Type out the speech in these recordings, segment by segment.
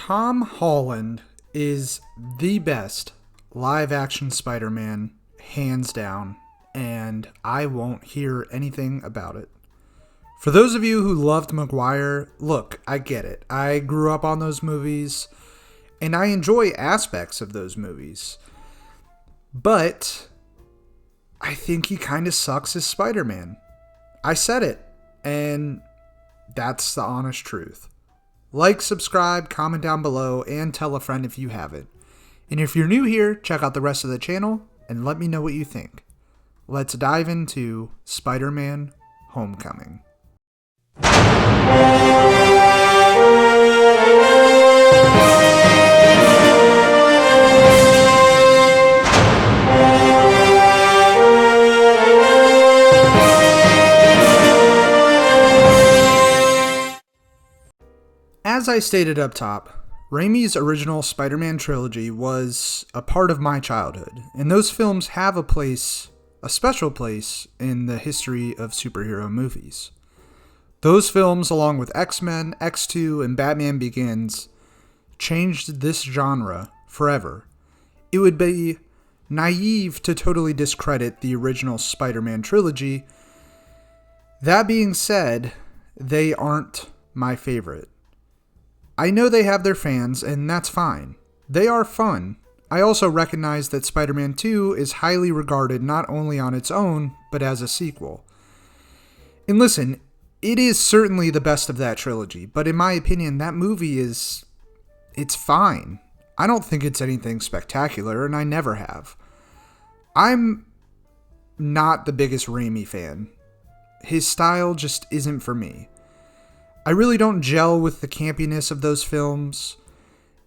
Tom Holland is the best live-action Spider-Man, hands down, and I won't hear anything about it. For those of you who loved Maguire, look, I get it. I grew up on those movies, and I enjoy aspects of those movies. But I think he kind of sucks as Spider-Man. I said it, and that's the honest truth. Like, subscribe, comment down below, and tell a friend if you haven't. And if you're new here, check out the rest of the channel and let me know what you think. Let's dive into Spider-Man Homecoming. As I stated up top, Raimi's original Spider-Man trilogy was a part of my childhood, and those films have a special place in the history of superhero movies. Those films, along with X-Men, X2, and Batman Begins, changed this genre forever. It would be naive to totally discredit the original Spider-Man trilogy. That being said, they aren't my favorite. I know they have their fans, and that's fine. They are fun. I also recognize that Spider-Man 2 is highly regarded not only on its own, but as a sequel. And listen, it is certainly the best of that trilogy, but in my opinion, that movie it's fine. I don't think it's anything spectacular, and I never have. I'm not the biggest Raimi fan. His style just isn't for me. I really don't gel with the campiness of those films.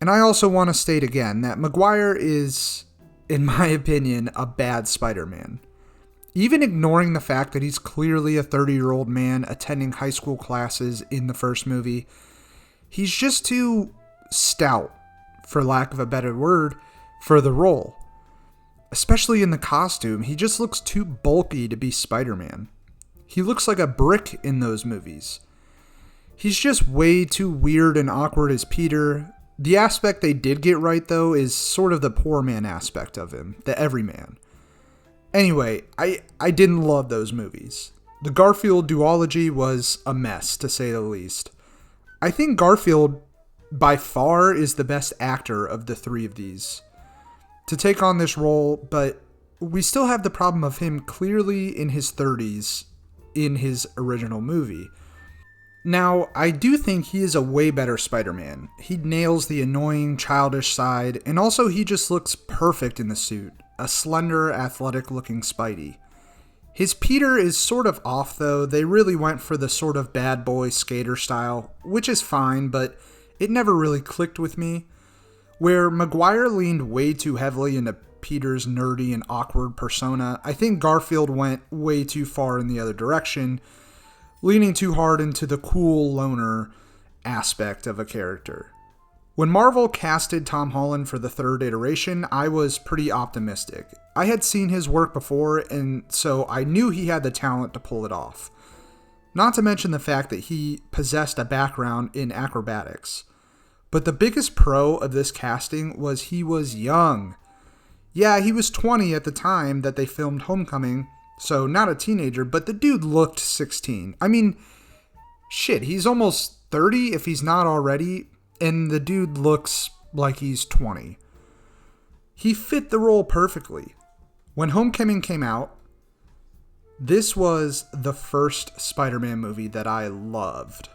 And I also want to state again that Maguire is, in my opinion, a bad Spider-Man. Even ignoring the fact that he's clearly a 30-year-old man attending high school classes in the first movie, he's just too stout, for lack of a better word, for the role. Especially in the costume, he just looks too bulky to be Spider-Man. He looks like a brick in those movies. He's just way too weird and awkward as Peter. The aspect they did get right, though, is sort of the poor man aspect of him, the everyman. Anyway, I didn't love those movies. The Garfield duology was a mess, to say the least. I think Garfield, by far, is the best actor of the three of these to take on this role, but we still have the problem of him clearly in his 30s in his original movie. Now, I do think he is a way better Spider-Man. He nails the annoying, childish side, and also he just looks perfect in the suit. A slender, athletic-looking Spidey. His Peter is sort of off, though. They really went for the sort of bad boy skater style, which is fine, but it never really clicked with me. Where Maguire leaned way too heavily into Peter's nerdy and awkward persona, I think Garfield went way too far in the other direction, leaning too hard into the cool loner aspect of a character. When Marvel casted Tom Holland for the third iteration, I was pretty optimistic. I had seen his work before, and so I knew he had the talent to pull it off. Not to mention the fact that he possessed a background in acrobatics. But the biggest pro of this casting was he was young. Yeah, he was 20 at the time that they filmed Homecoming, so not a teenager, but the dude looked 16. I mean, shit, he's almost 30 if he's not already, and the dude looks like he's 20. He fit the role perfectly. When Homecoming came out, this was the first Spider-Man movie that I loved.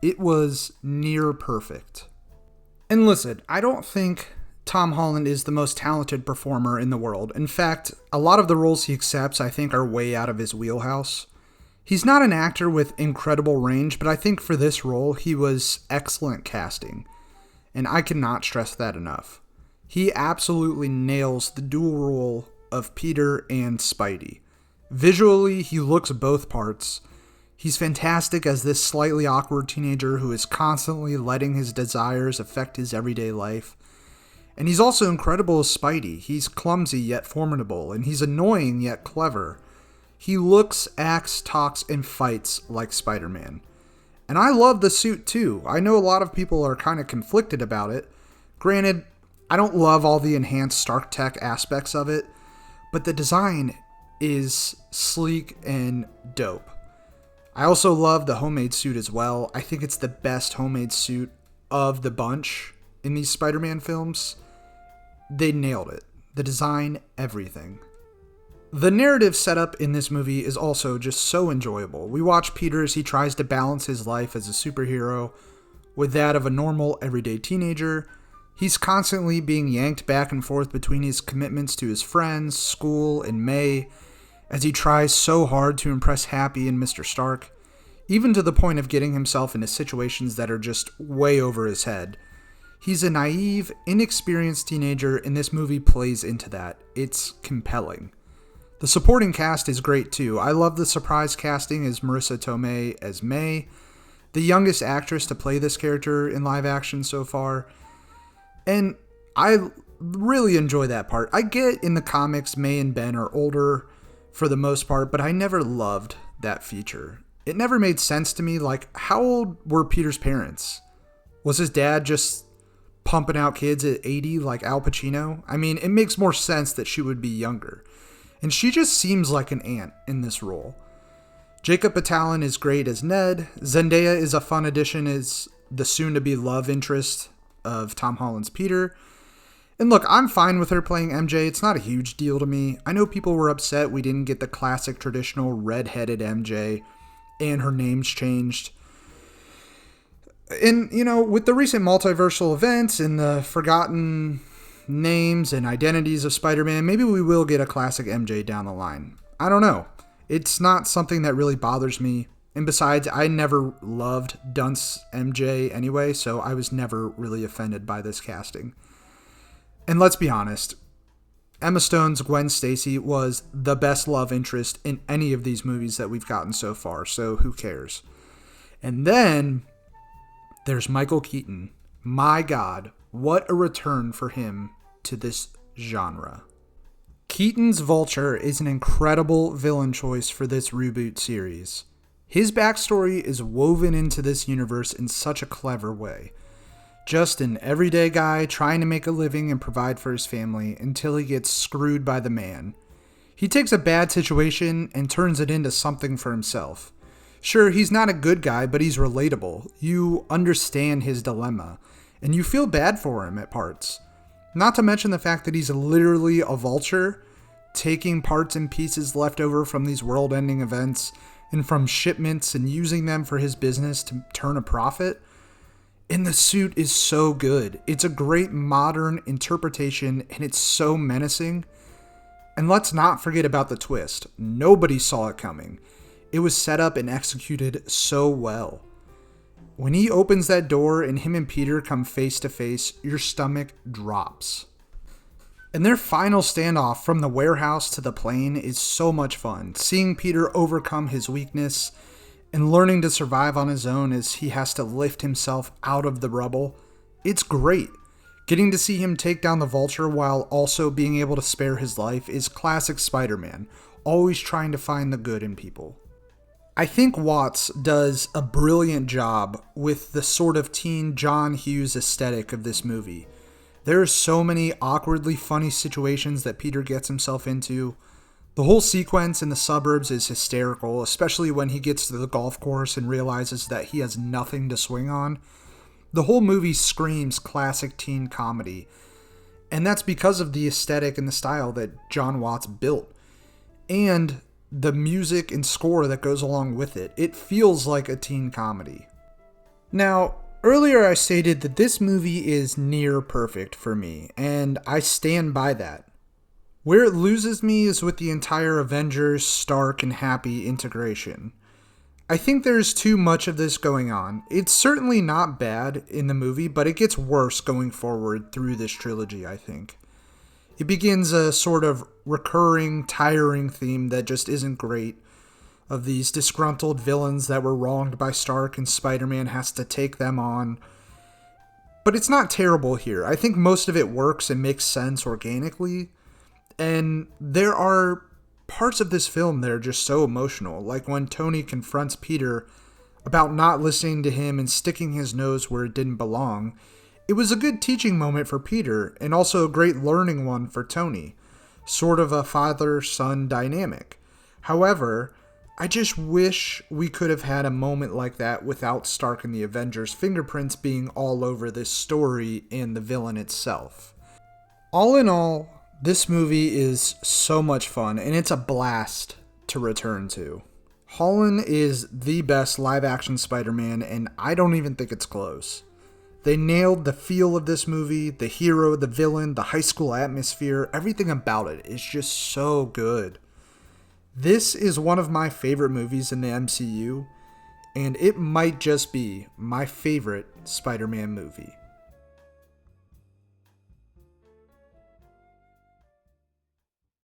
It was near perfect. And listen, I don't think Tom Holland is the most talented performer in the world. In fact, a lot of the roles he accepts I think are way out of his wheelhouse. He's not an actor with incredible range, but I think for this role he was excellent casting. And I cannot stress that enough. He absolutely nails the dual role of Peter and Spidey. Visually, he looks both parts. He's fantastic as this slightly awkward teenager who is constantly letting his desires affect his everyday life. And he's also incredible as Spidey. He's clumsy yet formidable, and he's annoying yet clever. He looks, acts, talks, and fights like Spider-Man. And I love the suit too. I know a lot of people are kind of conflicted about it. Granted, I don't love all the enhanced Stark Tech aspects of it, but the design is sleek and dope. I also love the homemade suit as well. I think it's the best homemade suit of the bunch in these Spider-Man films. They nailed it. The design, everything. The narrative setup in this movie is also just so enjoyable. We watch Peter as he tries to balance his life as a superhero with that of a normal, everyday teenager. He's constantly being yanked back and forth between his commitments to his friends, school, and May, as he tries so hard to impress Happy and Mr. Stark, even to the point of getting himself into situations that are just way over his head. He's a naive, inexperienced teenager, and this movie plays into that. It's compelling. The supporting cast is great too. I love the surprise casting as Marissa Tomei as May, the youngest actress to play this character in live action so far. And I really enjoy that part. I get in the comics May and Ben are older for the most part, but I never loved that feature. It never made sense to me, like, how old were Peter's parents? Was his dad just pumping out kids at 80 like Al Pacino? I mean, it makes more sense that she would be younger. And she just seems like an aunt in this role. Jacob Batalon is great as Ned. Zendaya is a fun addition as the soon-to-be love interest of Tom Holland's Peter. And look, I'm fine with her playing MJ. It's not a huge deal to me. I know people were upset we didn't get the classic traditional red-headed MJ and her name's changed. And, you know, with the recent multiversal events and the forgotten names and identities of Spider-Man, maybe we will get a classic MJ down the line. I don't know. It's not something that really bothers me. And besides, I never loved Dunce MJ anyway, so I was never really offended by this casting. And let's be honest, Emma Stone's Gwen Stacy was the best love interest in any of these movies that we've gotten so far, so who cares? And then there's Michael Keaton. My God, what a return for him to this genre. Keaton's Vulture is an incredible villain choice for this reboot series. His backstory is woven into this universe in such a clever way. Just an everyday guy trying to make a living and provide for his family until he gets screwed by the man. He takes a bad situation and turns it into something for himself. Sure, he's not a good guy, but he's relatable. You understand his dilemma, and you feel bad for him at parts. Not to mention the fact that he's literally a vulture, taking parts and pieces left over from these world-ending events and from shipments and using them for his business to turn a profit. And the suit is so good. It's a great modern interpretation, and it's so menacing. And let's not forget about the twist. Nobody saw it coming. It was set up and executed so well. When he opens that door and him and Peter come face to face, your stomach drops. And their final standoff from the warehouse to the plane is so much fun. Seeing Peter overcome his weakness and learning to survive on his own as he has to lift himself out of the rubble. It's great. Getting to see him take down the Vulture while also being able to spare his life is classic Spider-Man, always trying to find the good in people. I think Watts does a brilliant job with the sort of teen John Hughes aesthetic of this movie. There are so many awkwardly funny situations that Peter gets himself into. The whole sequence in the suburbs is hysterical, especially when he gets to the golf course and realizes that he has nothing to swing on. The whole movie screams classic teen comedy, and that's because of the aesthetic and the style that John Watts built. And the music and score that goes along with it. It feels like a teen comedy. Now, earlier I stated that this movie is near perfect for me, and I stand by that. Where it loses me is with the entire Avengers, Stark, and Happy integration. I think there's too much of this going on. It's certainly not bad in the movie, but it gets worse going forward through this trilogy, I think. It begins a sort of recurring, tiring theme that just isn't great, of these disgruntled villains that were wronged by Stark and Spider-Man has to take them on. But it's not terrible here. I think most of it works and makes sense organically. And there are parts of this film that are just so emotional, like when Tony confronts Peter about not listening to him and sticking his nose where it didn't belong. It was a good teaching moment for Peter, and also a great learning one for Tony. Sort of a father-son dynamic. However, I just wish we could have had a moment like that without Stark and the Avengers' fingerprints being all over this story and the villain itself. All in all, this movie is so much fun, and it's a blast to return to. Holland is the best live-action Spider-Man, and I don't even think it's close. They nailed the feel of this movie, the hero, the villain, the high school atmosphere, everything about it is just so good. This is one of my favorite movies in the MCU, and it might just be my favorite Spider-Man movie.